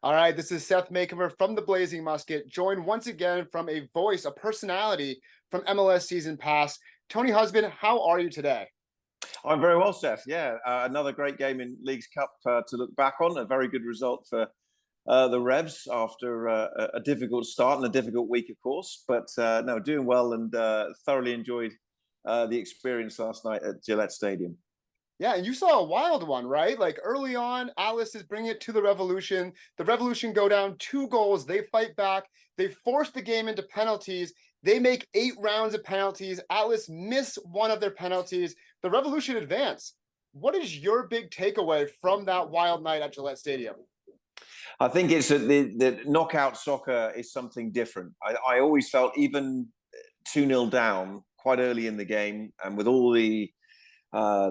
All right, this is Seth Makeover from the Blazing Musket, joined once again from a voice, a personality from MLS Season Pass. Tony Husband, how are you today? I'm very well, Seth. Yeah, another great game in Leagues Cup to look back on. A very good result for the Revs after a difficult start and a difficult week, of course. But no, doing well and thoroughly enjoyed the experience last night at Gillette Stadium. Yeah, and you saw a wild one, right? Like early on, Atlas is bringing it to the Revolution. The Revolution go down 2 goals. They fight back. They force the game into penalties. They make 8 rounds of penalties. Atlas miss one of their penalties. The Revolution advance. What is your big takeaway from that wild night at Gillette Stadium? I think it's that the knockout soccer is something different. I always felt even 2-0 down quite early in the game, and with all the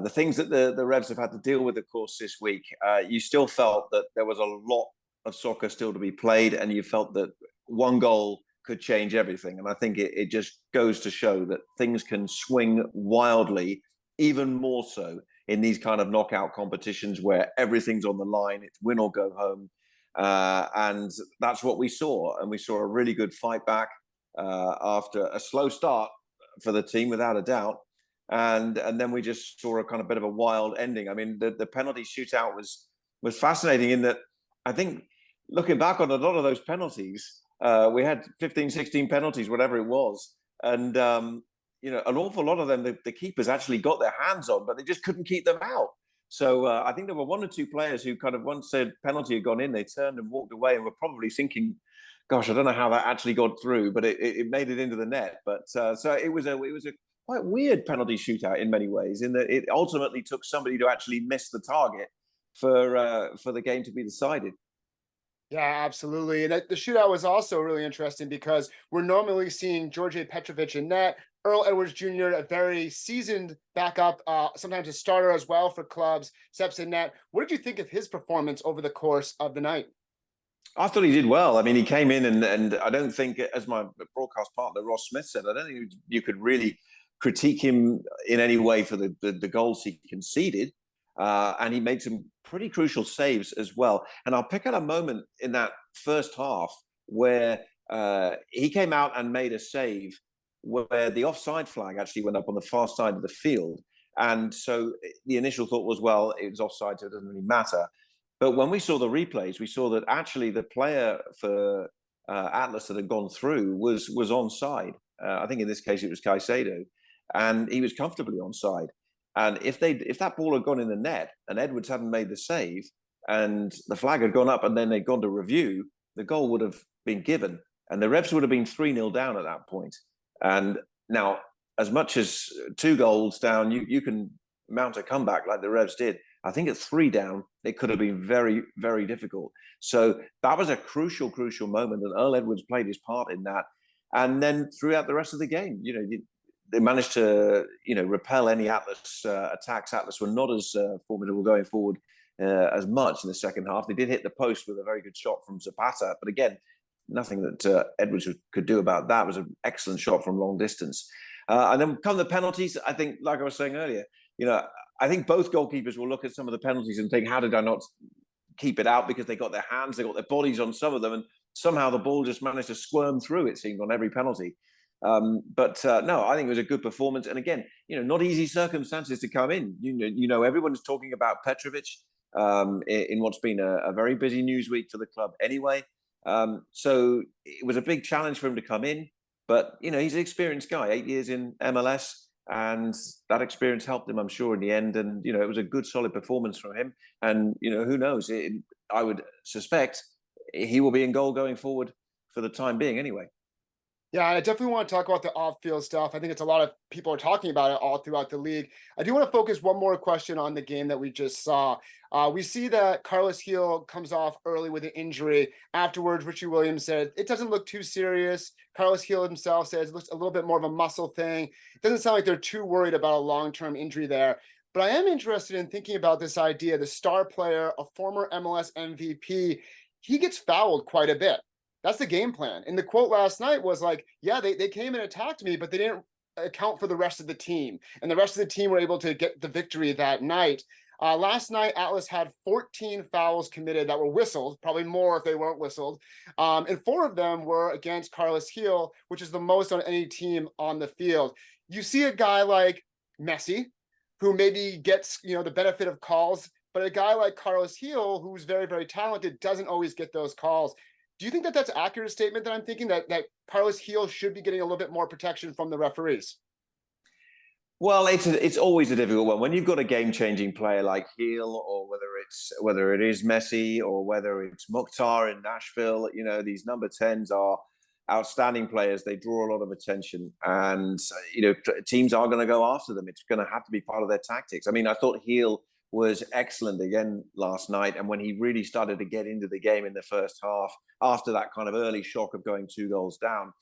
things that the Revs have had to deal with, of course, this week, you still felt that there was a lot of soccer still to be played, and you felt that one goal could change everything. And I think it just goes to show that things can swing wildly, even more so in these kind of knockout competitions where everything's on the line. It's win or go home. And that's what we saw. And we saw a really good fight back after a slow start for the team, without a doubt. And then we just saw a kind of bit of a wild ending. I mean, the penalty shootout was fascinating in that I think looking back on a lot of those penalties, we had 15, 16 penalties, whatever it was. And, an awful lot of them, the keepers actually got their hands on, but they just couldn't keep them out. So I think there were 1 or 2 players who kind of, once their penalty had gone in, they turned and walked away and were probably thinking, gosh, I don't know how that actually got through, but it made it into the net. But so it was a quite weird penalty shootout in many ways, in that it ultimately took somebody to actually miss the target for the game to be decided. Yeah, absolutely. And the shootout was also really interesting because we're normally seeing George Petrovic in net, Earl Edwards Jr., a very seasoned backup, sometimes a starter as well for clubs, steps in net. What did you think of his performance over the course of the night? I thought he did well. I mean, he came in and I don't think, as my broadcast partner Ross Smith said, I don't think you could really critique him in any way for the goals he conceded. And he made some pretty crucial saves as well. And I'll pick out a moment in that first half where he came out and made a save where the offside flag actually went up on the far side of the field. And so the initial thought was, well, it was offside, so it doesn't really matter. But when we saw the replays, we saw that actually the player for Atlas that had gone through was onside. I think in this case it was Caicedo, and he was comfortably onside. And if that ball had gone in the net and Edwards hadn't made the save and the flag had gone up and then they'd gone to review, the goal would have been given. And the Revs would have been 3-0 down at that point. And now, as much as 2 goals down, you can mount a comeback like the Revs did. I think at 3 down, it could have been very, very difficult. So that was a crucial, crucial moment. And Earl Edwards played his part in that. And then throughout the rest of the game, they managed to, repel any Atlas attacks. Atlas were not as formidable going forward as much in the second half. They did hit the post with a very good shot from Zapata, but again, nothing that Edwards could do about that. It was an excellent shot from long distance. And then come the penalties. I think, like I was saying earlier, I think both goalkeepers will look at some of the penalties and think, how did I not keep it out? Because they got their hands, they got their bodies on some of them, and somehow the ball just managed to squirm through, it seemed, on every penalty. But no, I think it was a good performance. And again, not easy circumstances to come in. Everyone's talking about Petrovic in what's been a very busy news week for the club anyway. So it was a big challenge for him to come in. But, he's an experienced guy, 8 years in MLS. And that experience helped him, I'm sure, in the end. And, it was a good, solid performance from him. And, who knows? I would suspect he will be in goal going forward for the time being anyway. Yeah, I definitely want to talk about the off-field stuff. I think it's a lot of people are talking about it all throughout the league. I do want to focus one more question on the game that we just saw. We see that Carlos Gil comes off early with an injury. Afterwards, Richie Williams said it doesn't look too serious. Carlos Gil himself says it looks a little bit more of a muscle thing. It doesn't sound like they're too worried about a long-term injury there. But I am interested in thinking about this idea. The star player, a former MLS MVP, he gets fouled quite a bit. That's the game plan. And the quote last night was like, yeah, they came and attacked me, but they didn't account for the rest of the team. And the rest of the team were able to get the victory that night. Last night, Atlas had 14 fouls committed that were whistled, probably more if they weren't whistled. And 4 of them were against Carlos Gil, which is the most on any team on the field. You see a guy like Messi, who maybe gets, the benefit of calls, but a guy like Carlos Gil, who's very, very talented, doesn't always get those calls. Do you think that that's an accurate statement that I'm thinking, that Carlos Gil should be getting a little bit more protection from the referees? Well, it's always a difficult one when you've got a game-changing player like Heel, or whether it is Messi, or whether it's Mukhtar in Nashville. These number 10s are outstanding players. They draw a lot of attention, and teams are going to go after them. It's going to have to be part of their tactics. I mean, I thought Heel was excellent again last night, and when he really started to get into the game in the first half, after that kind of early shock of going 2 goals down.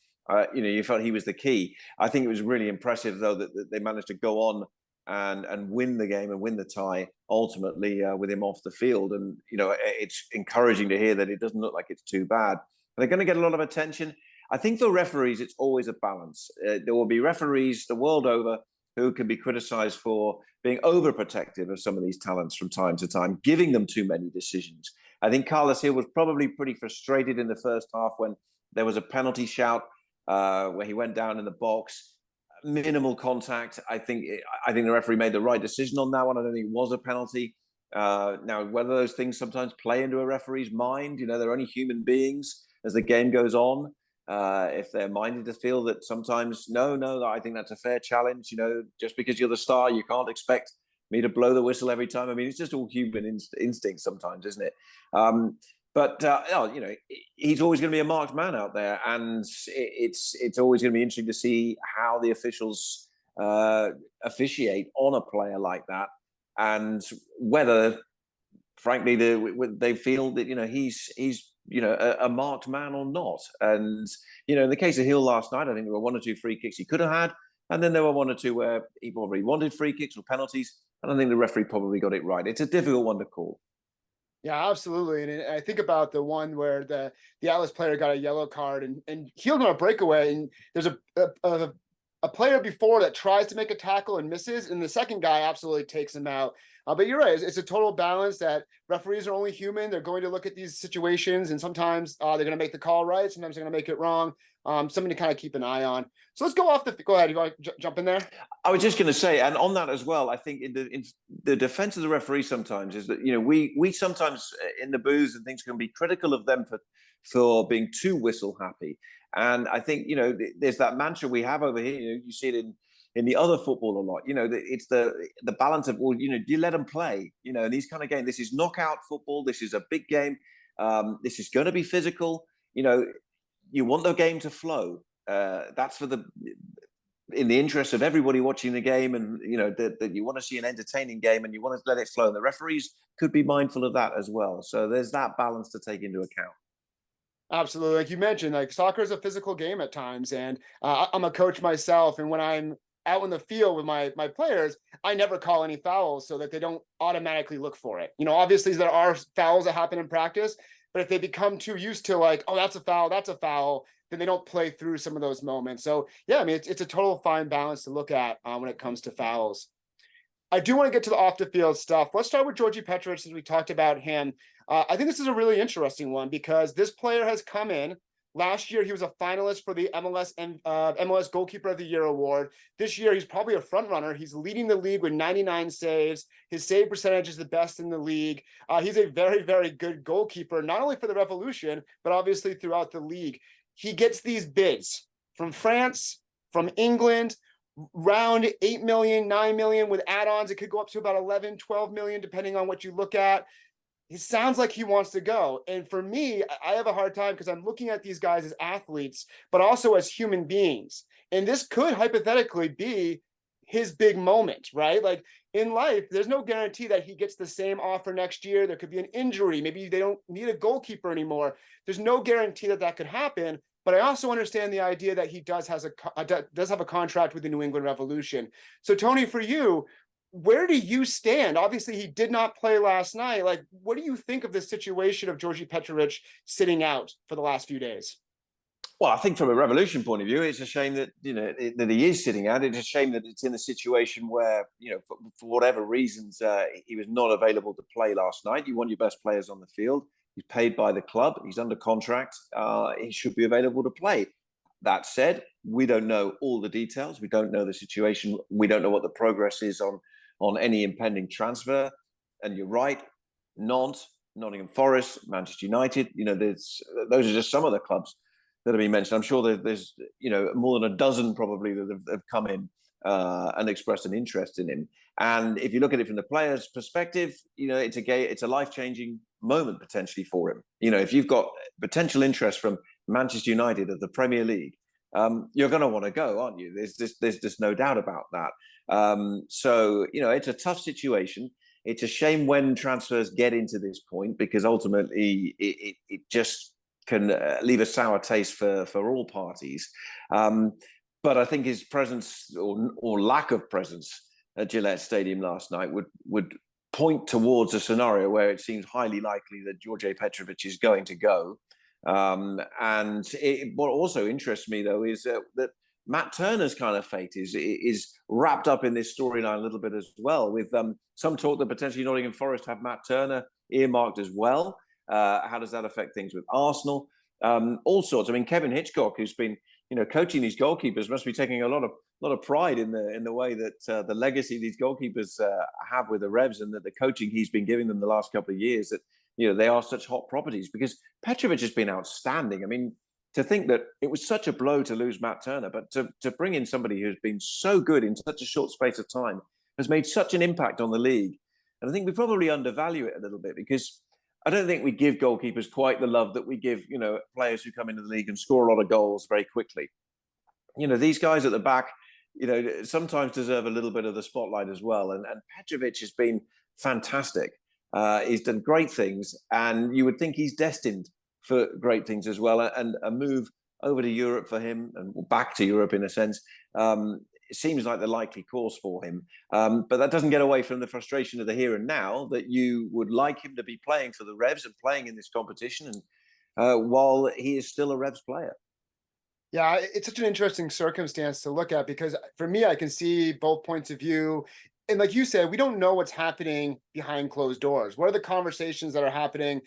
You felt he was the key. I think it was really impressive, though, that they managed to go on and win the game and win the tie ultimately with him off the field. And it's encouraging to hear that it doesn't look like it's too bad. They're going to get a lot of attention. I think for referees, it's always a balance. There will be referees the world over who can be criticized for being overprotective of some of these talents from time to time, giving them too many decisions. I think Carlos Gil was probably pretty frustrated in the first half when there was a penalty shout where he went down in the box, minimal contact. I think the referee made the right decision on that one. I don't think it was a penalty. Now, whether those things sometimes play into a referee's mind, they're only human beings as the game goes on. If they're minded to feel that sometimes, no, I think that's a fair challenge. Just because you're the star, you can't expect me to blow the whistle every time. I mean, it's just all human instinct sometimes, isn't it? But he's always going to be a marked man out there, and it's always going to be interesting to see how the officials officiate on a player like that, and whether, frankly, they feel that he's a marked man or not. And in the case of Hill last night, I think there were 1 or 2 free kicks he could have had, and then there were 1 or 2 where he probably wanted free kicks or penalties, and I think the referee probably got it right. It's a difficult one to call. Yeah, absolutely. And I think about the one where the Atlas player got a yellow card and healed on a breakaway. And there's a player before that tries to make a tackle and misses, and the second guy absolutely takes him out. But you're right. It's a total balance that referees are only human. They're going to look at these situations, and sometimes they're going to make the call right. Sometimes they're going to make it wrong. Something to kind of keep an eye on. So let's go off go ahead. You want to jump in there? I was just going to say, and on that as well, I think in the defense of the referee sometimes is that we sometimes in the booths and things can be critical of them for being too whistle happy. And I think there's that mantra we have over here. You see it in the other football a lot. It's the balance of, well, do you let them play? In these kind of games, this is knockout football. This is a big game. This is going to be physical. You want the game to flow. That's in the interest of everybody watching the game, and that you want to see an entertaining game, and you want to let it flow. And the referees could be mindful of that as well. So there's that balance to take into account. Absolutely. Like you mentioned, like soccer is a physical game at times. And I'm a coach myself. And when I'm out in the field with my players, I never call any fouls so that they don't automatically look for it. Obviously there are fouls that happen in practice, but if they become too used to like, oh, that's a foul, then they don't play through some of those moments. So yeah, I mean, it's a total fine balance to look at when it comes to fouls. I do want to get to the off the field stuff. Let's start with Djordje Petrovic, since we talked about him. I think this is a really interesting one because this player has come in. Last year, he was a finalist for the MLS Goalkeeper of the Year award. This year, he's probably a front runner. He's leading the league with 99 saves. His save percentage is the best in the league. He's a very, very good goalkeeper, not only for the Revolution, but obviously throughout the league. He gets these bids from France, from England, round 8 million, 9 million with add-ons. It could go up to about 11, 12 million, depending on what you look at. It sounds like he wants to go. And for me, I have a hard time because I'm looking at these guys as athletes, but also as human beings. And this could hypothetically be his big moment, right? Like in life, there's no guarantee that he gets the same offer next year. There could be an injury. Maybe they don't need a goalkeeper anymore. There's no guarantee that that could happen. But I also understand the idea that he does have a contract with the New England Revolution. So Tony, for you, where do you stand? Obviously, he did not play last night. Like, what do you think of the situation of Djordje Petrovic sitting out for the last few days? Well, I think from a Revolution point of view, it's a shame that that he is sitting out. It's a shame that it's in a situation where for whatever reasons he was not available to play last night. You want your best players on the field. He's paid by the club. He's under contract. He should be available to play. That said, we don't know all the details. We don't know the situation. We don't know what the progress is on any impending transfer. And you're right, Nantes, Nottingham Forest, Manchester United. Those are just some of the clubs that have been mentioned. I'm sure there's more than a dozen probably that have come in and expressed an interest in him. And if you look at it from the player's perspective, it's a life-changing moment potentially for him. If you've got potential interest from Manchester United of the Premier League, you're going to want to go, aren't you? There's just no doubt about that. So it's a tough situation. It's a shame when transfers get into this point, because ultimately it just can leave a sour taste for all parties. But I think his presence or lack of presence at Gillette Stadium last night would point towards a scenario where it seems highly likely that Djordje Petrovic is going to go. What also interests me, though, is that Matt Turner's kind of fate is wrapped up in this storyline a little bit as well, with some talk that potentially Nottingham Forest have Matt Turner earmarked as well. How does that affect things with Arsenal? All sorts. I mean, Kevin Hitchcock, who's been coaching these goalkeepers, must be taking a lot of pride in the way that the legacy these goalkeepers have with the Revs, and that the coaching he's been giving them the last couple of years, that they are such hot properties, because Petrovic has been outstanding. I mean, to think that it was such a blow to lose Matt Turner, but to bring in somebody who's been so good in such a short space of time, has made such an impact on the league. And I think we probably undervalue it a little bit, because I don't think we give goalkeepers quite the love that we give, players who come into the league and score a lot of goals very quickly. These guys at the back, sometimes deserve a little bit of the spotlight as well. And Petrovic has been fantastic. He's done great things, and you would think he's destined for great things as well. And a move over to Europe for him, and back to Europe in a sense, it seems like the likely course for him. But that doesn't get away from the frustration of the here and now, that you would like him to be playing for the Revs and playing in this competition, and while he is still a Revs player. Yeah, it's such an interesting circumstance to look at, because for me, I can see both points of view. And like you said, we don't know what's happening behind closed doors. What are the conversations that are happening?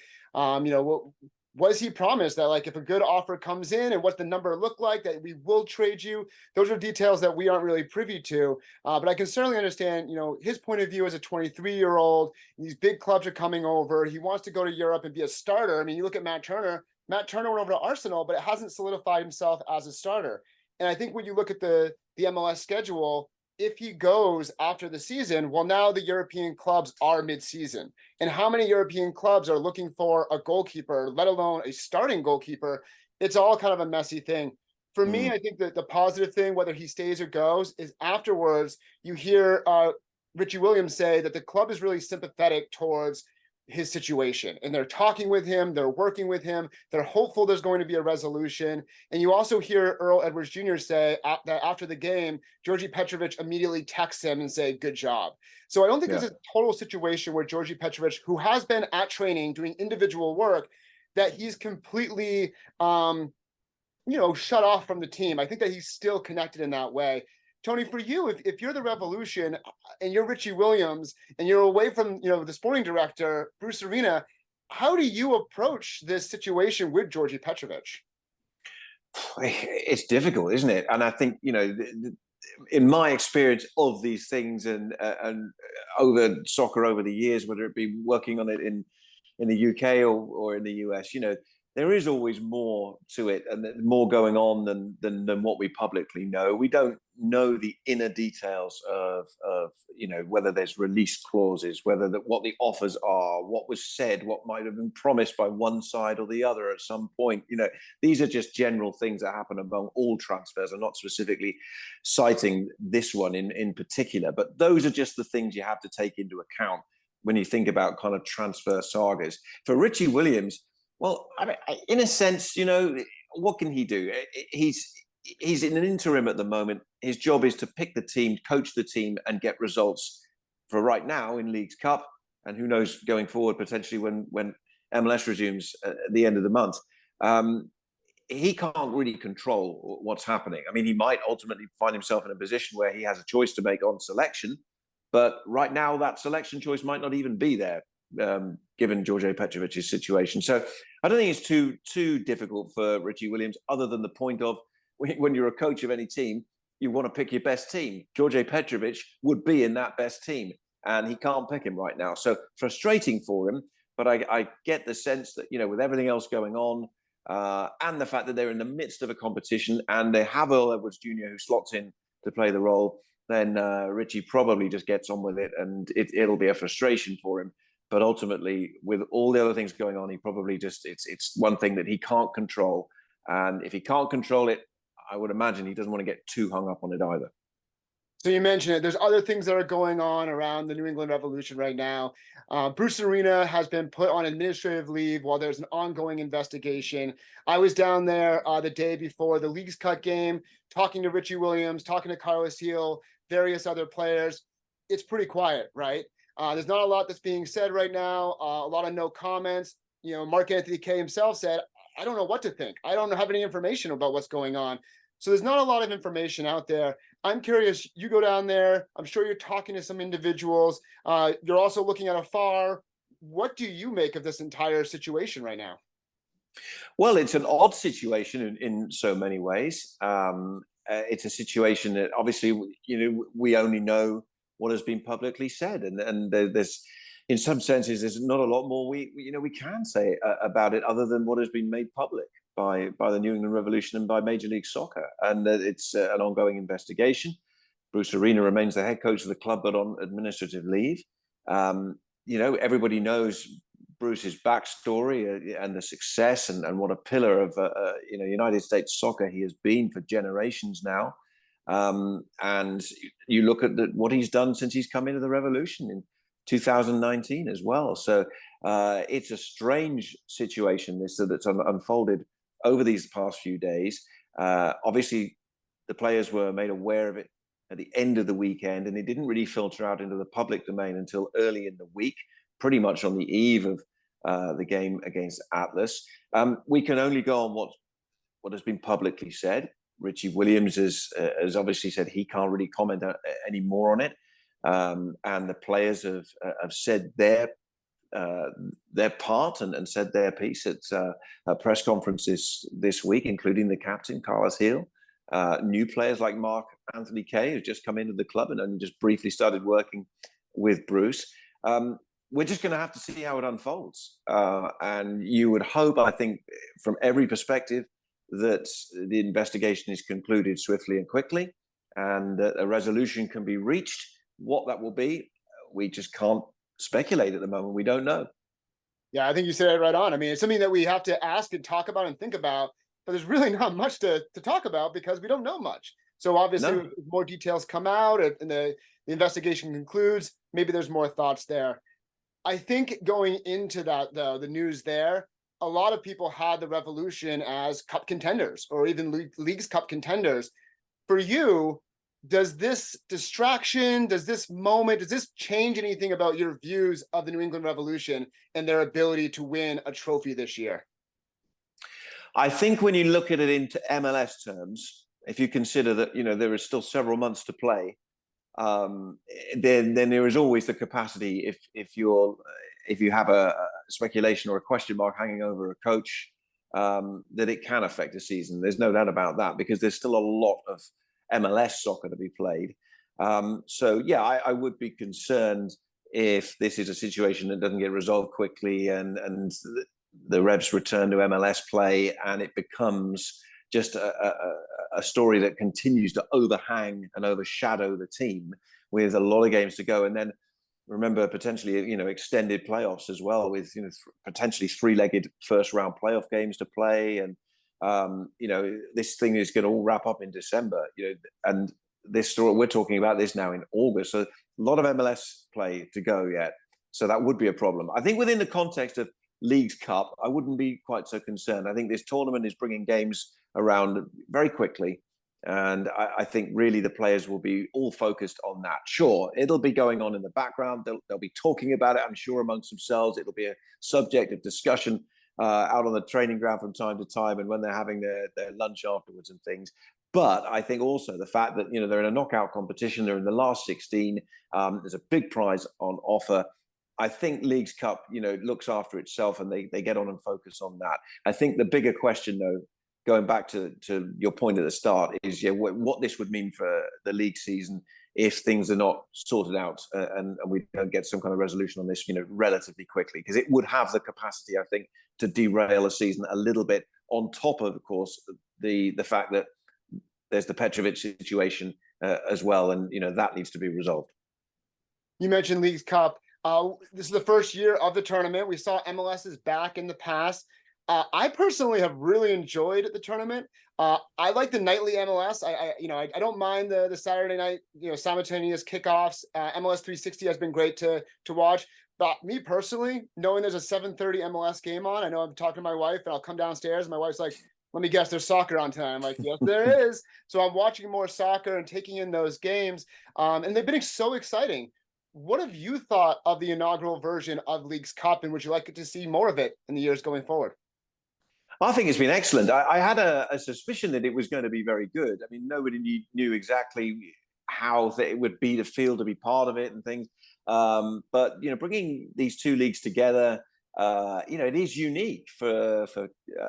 Was he promised that, like, if a good offer comes in, and what the number look like, that we will trade you? Those are details that we aren't really privy to. But I can certainly understand, his point of view as a 23-year-old. These big clubs are coming over. He wants to go to Europe and be a starter. I mean, you look at Matt Turner. Matt Turner went over to Arsenal, but it hasn't solidified himself as a starter. And I think when you look at the MLS schedule, if he goes after the season, well, now the European clubs are mid-season. And how many European clubs are looking for a goalkeeper, let alone a starting goalkeeper? It's all kind of a messy thing. For me, I think that the positive thing, whether he stays or goes, is afterwards you hear Richie Williams say that the club is really sympathetic towards his situation, and they're talking with him, they're working with him, they're hopeful there's going to be a resolution. And you also hear Earl Edwards Jr. say that after the game, Djordje Petrovic immediately texts him and say, good job. So I don't think there's a total situation where Djordje Petrovic, who has been at training doing individual work, that he's completely shut off from the team. I think that he's still connected in that way. Tony, for you, if you're the Revolution and you're Richie Williams and you're away from the sporting director, Bruce Arena, how do you approach this situation with Djordje Petrovic? It's difficult, isn't it? And I think, in my experience of these things, and over soccer over the years, whether it be working on it in the UK or in the US, there is always more to it, and more going on than what we publicly know. We don't know the inner details of whether there's release clauses, what the offers are, what was said, what might have been promised by one side or the other at some point. These are just general things that happen among all transfers. I'm not specifically citing this one in particular, but those are just the things you have to take into account when you think about kind of transfer sagas. For Richie Williams, well, I mean, in a sense, what can he do? He's in an interim at the moment. His job is to pick the team, coach the team, and get results for right now in Leagues Cup, and who knows going forward potentially when MLS resumes at the end of the month. he can't really control what's happening. I mean, he might ultimately find himself in a position where he has a choice to make on selection, but right now that selection choice might not even be there, given George Petrovic's situation. So I don't think it's too difficult for Richie Williams, other than the point of when you're a coach of any team, you want to pick your best team. George Petrovic would be in that best team, and he can't pick him right now. So frustrating for him, but I get the sense that, with everything else going on, and the fact that they're in the midst of a competition and they have Earl Edwards Jr. who slots in to play the role, then Richie probably just gets on with it, and it'll be a frustration for him. But ultimately, with all the other things going on, he probably it's one thing that he can't control. And if he can't control it, I would imagine he doesn't want to get too hung up on it either. So you mentioned it. There's other things that are going on around the New England Revolution right now. Bruce Arena has been put on administrative leave while there's an ongoing investigation. I was down there the day before the Leagues Cup game, talking to Richie Williams, talking to Carlos Heel, various other players. It's pretty quiet, right? There's not a lot that's being said right now. A lot of no comments. Mark Anthony Kay himself said, "I don't know what to think. I don't have any information about what's going on." So there's not a lot of information out there. I'm curious, you go down there, I'm sure you're talking to some individuals. You're also looking at afar. What do you make of this entire situation right now? Well, it's an odd situation in so many ways. It's a situation that obviously, we only know what has been publicly said, and there's, in some senses, there's not a lot more we can say about it other than what has been made public by the New England Revolution and by Major League Soccer, and it's an ongoing investigation. Bruce Arena remains the head coach of the club, but on administrative leave. Everybody knows Bruce's backstory and the success and what a pillar of United States soccer he has been for generations now. And you look at what he's done since he's come into the Revolution in 2019 as well. So it's a strange situation that's unfolded over these past few days. Obviously, the players were made aware of it at the end of the weekend, and it didn't really filter out into the public domain until early in the week, pretty much on the eve of the game against Atlas. We can only go on what has been publicly said. Richie Williams has obviously said he can't really comment any more on it, and the players have said their part and said their piece at a press conference this week, including the captain, Carlos Heel. New players like Mark Anthony Kay, who's just come into the club and only just briefly started working with Bruce. We're just going to have to see how it unfolds. And you would hope, I think, from every perspective, that the investigation is concluded swiftly and quickly, and that a resolution can be reached. What that will be, we just can't speculate at the moment. We don't know. Yeah, I think you said it right on. I mean, it's something that we have to ask and talk about and think about, but there's really not much to talk about because we don't know much. So obviously, No. if more details come out and the investigation concludes, maybe there's more thoughts there. I think going into that, though, the news there, a lot of people had the Revolution as cup contenders or even Leagues Cup contenders. For you, does this distraction, does this moment, does this change anything about your views of the New England Revolution and their ability to win a trophy this year? I think when you look at it into MLS terms, if you consider that, there is still several months to play, then there is always the capacity if you have a speculation or a question mark hanging over a coach, that it can affect the season. There's no doubt about that, because there's still a lot of MLS soccer to be played. So yeah, I would be concerned if this is a situation that doesn't get resolved quickly and the Revs return to MLS play and it becomes just a story that continues to overhang and overshadow the team with a lot of games to go. And then remember, potentially, extended playoffs as well, with potentially three-legged first-round playoff games to play, and this thing is going to all wrap up in December. And this story, we're talking about this now in August, so a lot of MLS play to go yet. So that would be a problem. I think within the context of Leagues Cup, I wouldn't be quite so concerned. I think this tournament is bringing games around very quickly. And I think really the players will be all focused on that. Sure, it'll be going on in the background. They'll be talking about it, I'm sure, amongst themselves. It'll be a subject of discussion out on the training ground from time to time, and when they're having their lunch afterwards and things. But I think also the fact that they're in a knockout competition, they're in the last 16. There's a big prize on offer. I think Leagues Cup, looks after itself, and they get on and focus on that. I think the bigger question, though, going back to your point at the start, is what this would mean for the league season if things are not sorted out and we don't get some kind of resolution on this, relatively quickly, because it would have the capacity, I think, to derail a season a little bit. On top of course, the fact that there's the Petrovic situation as well, and that needs to be resolved. You mentioned Leagues Cup. This is the first year of the tournament. We saw MLS is back in the past. I personally have really enjoyed the tournament. I like the nightly MLS. I don't mind the Saturday night, simultaneous kickoffs. MLS 360 has been great to watch. But me personally, knowing there's a 7:30 MLS game on, I know I'm talking to my wife, and I'll come downstairs, and my wife's like, "Let me guess, there's soccer on tonight." I'm like, "Yes, there is." So I'm watching more soccer and taking in those games, and they've been so exciting. What have you thought of the inaugural version of Leagues Cup, and would you like to see more of it in the years going forward? I think it's been excellent. I had a suspicion that it was going to be very good. I mean, nobody knew exactly how it would be to feel to be part of it and things. But bringing these two leagues together, it is unique for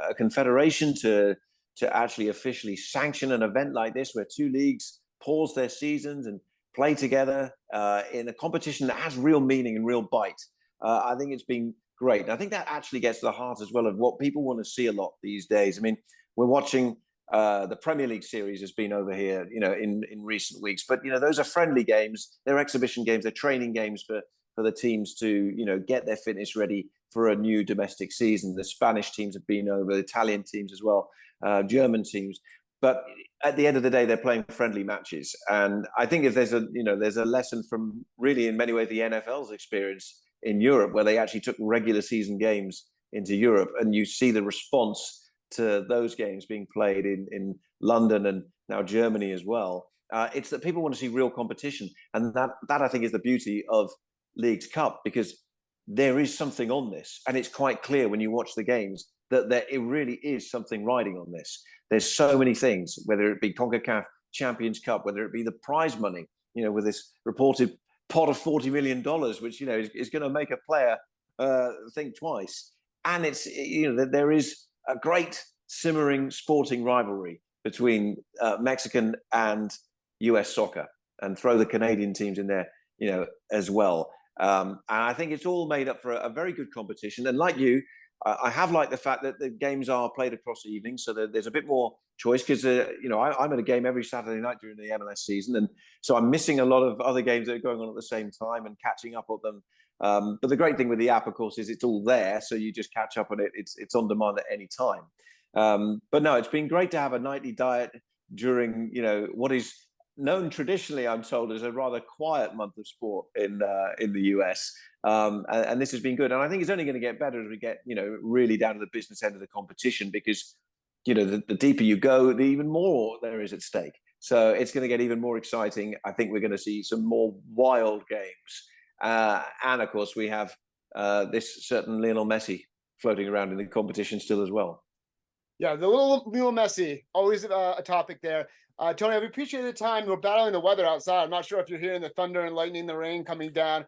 a confederation to actually officially sanction an event like this, where two leagues pause their seasons and play together in a competition that has real meaning and real bite. I think it's been great. And I think that actually gets to the heart as well of what people want to see a lot these days. I mean, we're watching the Premier League series has been over here, in recent weeks. But, those are friendly games. They're exhibition games. They're training games for the teams to, get their fitness ready for a new domestic season. The Spanish teams have been over, the Italian teams as well, German teams. But at the end of the day, they're playing friendly matches. And I think if there's a lesson from really, in many ways, the NFL's experience in Europe, where they actually took regular season games into Europe, and you see the response to those games being played in London and now Germany as well. It's that people want to see real competition, and that I think is the beauty of Leagues Cup, because there is something on this, and it's quite clear when you watch the games that it really is something riding on this. There's so many things, whether it be CONCACAF Champions Cup, whether it be the prize money, with this reported pot of $40 million, which is going to make a player think twice. And it's there is a great simmering sporting rivalry between Mexican and US soccer, and throw the Canadian teams in there, as well. And I think it's all made up for a very good competition. And like you, I have liked the fact that the games are played across the evening, so that there's a bit more choice, because I'm at a game every Saturday night during the MLS season, and so I'm missing a lot of other games that are going on at the same time and catching up on them. But the great thing with the app, of course, is it's all there, so you just catch up on it. It's on demand at any time. But no, it's been great to have a nightly diet during what is known traditionally, I'm told, as a rather quiet month of sport in the US. And this has been good. And I think it's only going to get better as we get, really down to the business end of the competition, because, the deeper you go, the even more there is at stake. So it's going to get even more exciting. I think we're going to see some more wild games. And of course, we have this certain Lionel Messi floating around in the competition still as well. Yeah, the little Lionel Messi, always a topic there. Tony, I've appreciated the time. We're battling the weather outside. I'm not sure if you're hearing the thunder and lightning, the rain coming down.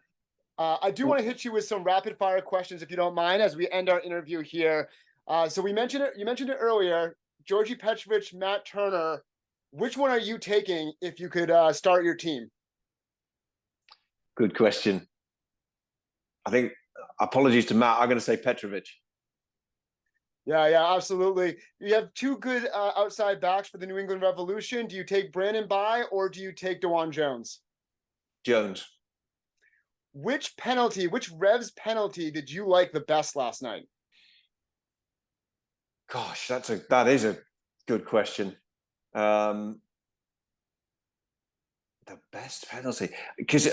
I do want to hit you with some rapid fire questions, if you don't mind, as we end our interview here. So you mentioned it earlier, Georgie Petrovic, Matt Turner. Which one are you taking if you could start your team? Good question. I think, apologies to Matt, I'm going to say Petrovic. Yeah, absolutely. You have two good outside backs for the New England Revolution. Do you take Brandon Bye, or do you take DeJuan Jones? Jones. Which Revs penalty did you like the best last night? Gosh, that is a good question. The best penalty, because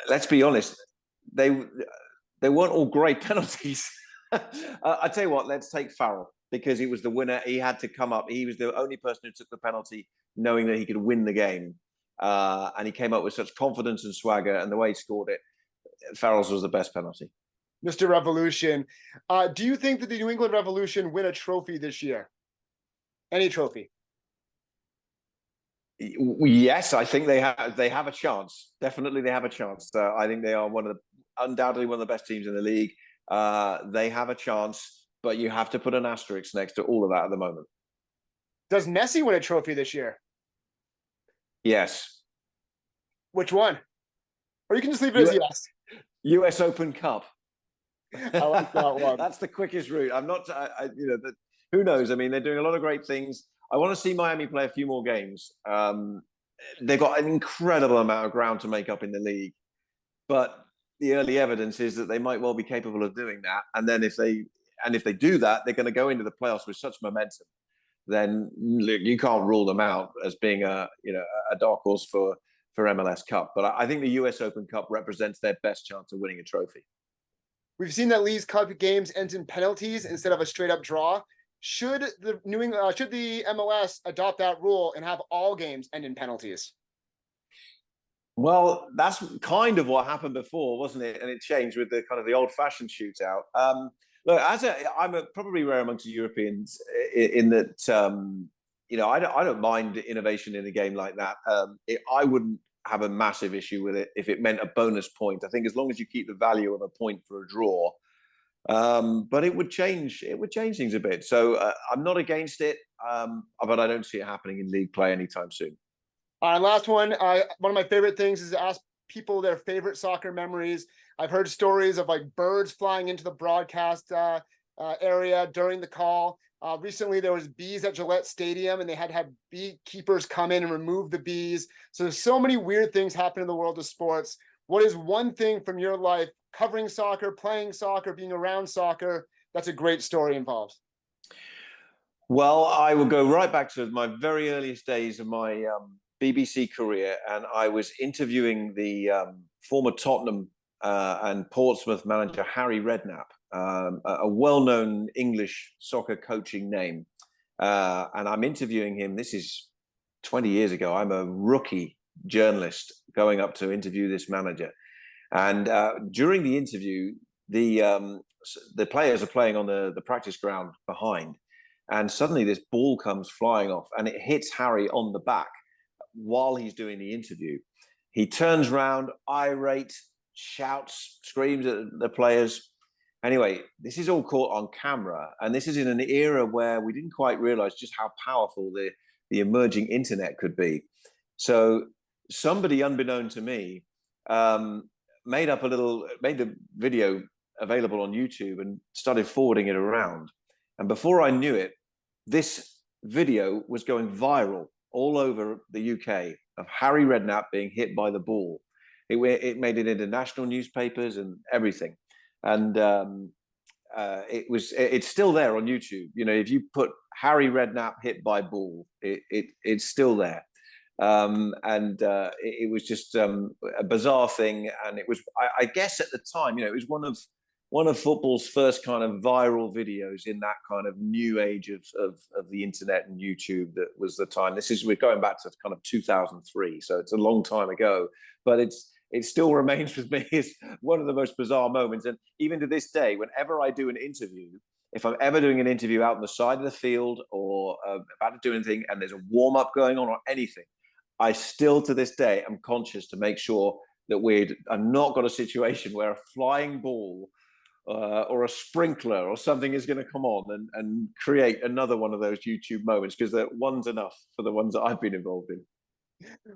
let's be honest, they weren't all great penalties. I tell you what, let's take Farrell, because he was the winner. He had to come up. He was the only person who took the penalty, knowing that he could win the game, and he came up with such confidence and swagger, and the way he scored it, Farrell's was the best penalty. Mr. Revolution. Do you think that the New England Revolution win a trophy this year? Any trophy? Yes, I think they have a chance. Definitely, they have a chance. I think they are undoubtedly one of the best teams in the league. They have a chance, but you have to put an asterisk next to all of that at the moment. Does Messi win a trophy this year? Yes. Which one? Or you can just leave it as yes. US Open Cup. I like that one. That's the quickest route. Who knows? I mean, they're doing a lot of great things. I want to see Miami play a few more games. They've got an incredible amount of ground to make up in the league, but the early evidence is that they might well be capable of doing that. And then if they do that, they're going to go into the playoffs with such momentum. Then look, you can't rule them out as being a dark horse for MLS Cup. But I think the US Open Cup represents their best chance of winning a trophy. We've seen that Leagues Cup games end in penalties instead of a straight up draw. Should the MLS adopt that rule and have all games end in penalties? Well, that's kind of what happened before, wasn't it? And it changed with the kind of the old-fashioned shootout. Look, I'm probably rare amongst the Europeans in that I don't mind innovation in a game like that. I wouldn't have a massive issue with it if it meant a bonus point. I think as long as you keep the value of a point for a draw. But it would change things a bit. So I'm not against it, but I don't see it happening in league play anytime soon. And last one, one of my favorite things is to ask people their favorite soccer memories. I've heard stories of like birds flying into the broadcast area during the call. Recently, there was bees at Gillette Stadium, and they had to have beekeepers come in and remove the bees. So there's so many weird things happen in the world of sports. What is one thing from your life, covering soccer, playing soccer, being around soccer, that's a great story involved? Well, I will go right back to my very earliest days of my BBC career, and I was interviewing the former Tottenham and Portsmouth manager Harry Redknapp, a well-known English soccer coaching name, and I'm interviewing him. This is 20 years ago. I'm a rookie journalist going up to interview this manager, and during the interview, the players are playing on the practice ground behind, and suddenly this ball comes flying off, and it hits Harry on the back while he's doing the interview. He turns around, irate, shouts, screams at the players. Anyway, this is all caught on camera, and this is in an era where we didn't quite realize just how powerful the emerging internet could be. So somebody, unbeknown to me, made the video available on YouTube and started forwarding it around. And before I knew it, this video was going viral all over the UK of Harry Redknapp being hit by the ball. It made it into national newspapers and everything. And it's still there on YouTube. You know, if you put Harry Redknapp hit by ball, it's still there. It was just a bizarre thing. And it was, I guess at the time, it was one of football's first kind of viral videos in that kind of new age of the internet and YouTube. That was the time. We're going back to kind of 2003, so it's a long time ago, but it still remains with me as one of the most bizarre moments. And even to this day, whenever I do an interview, if I'm ever doing an interview out on the side of the field or about to do anything, and there's a warm up going on or anything, I still to this day am conscious to make sure that we are not got a situation where a flying ball or a sprinkler or something is going to come on and create another one of those YouTube moments, because one's enough for the ones that I've been involved in.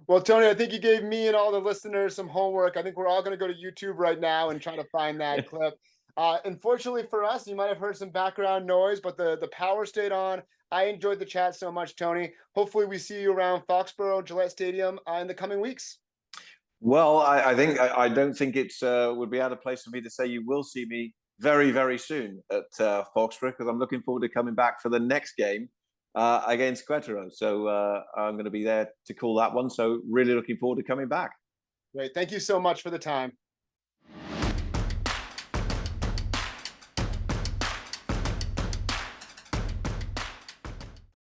Well, Tony, I think you gave me and all the listeners some homework. I think we're all going to go to YouTube right now and try to find that clip. Unfortunately for us, you might have heard some background noise, but the power stayed on. I enjoyed the chat so much, Tony. Hopefully we see you around Foxborough, Gillette Stadium in the coming weeks. Well, I don't think it's would be out of place for me to say you will see me very, very soon at Foxborough, because I'm looking forward to coming back for the next game against Querétaro. So I'm going to be there to call that one. So really looking forward to coming back. Great. Thank you so much for the time.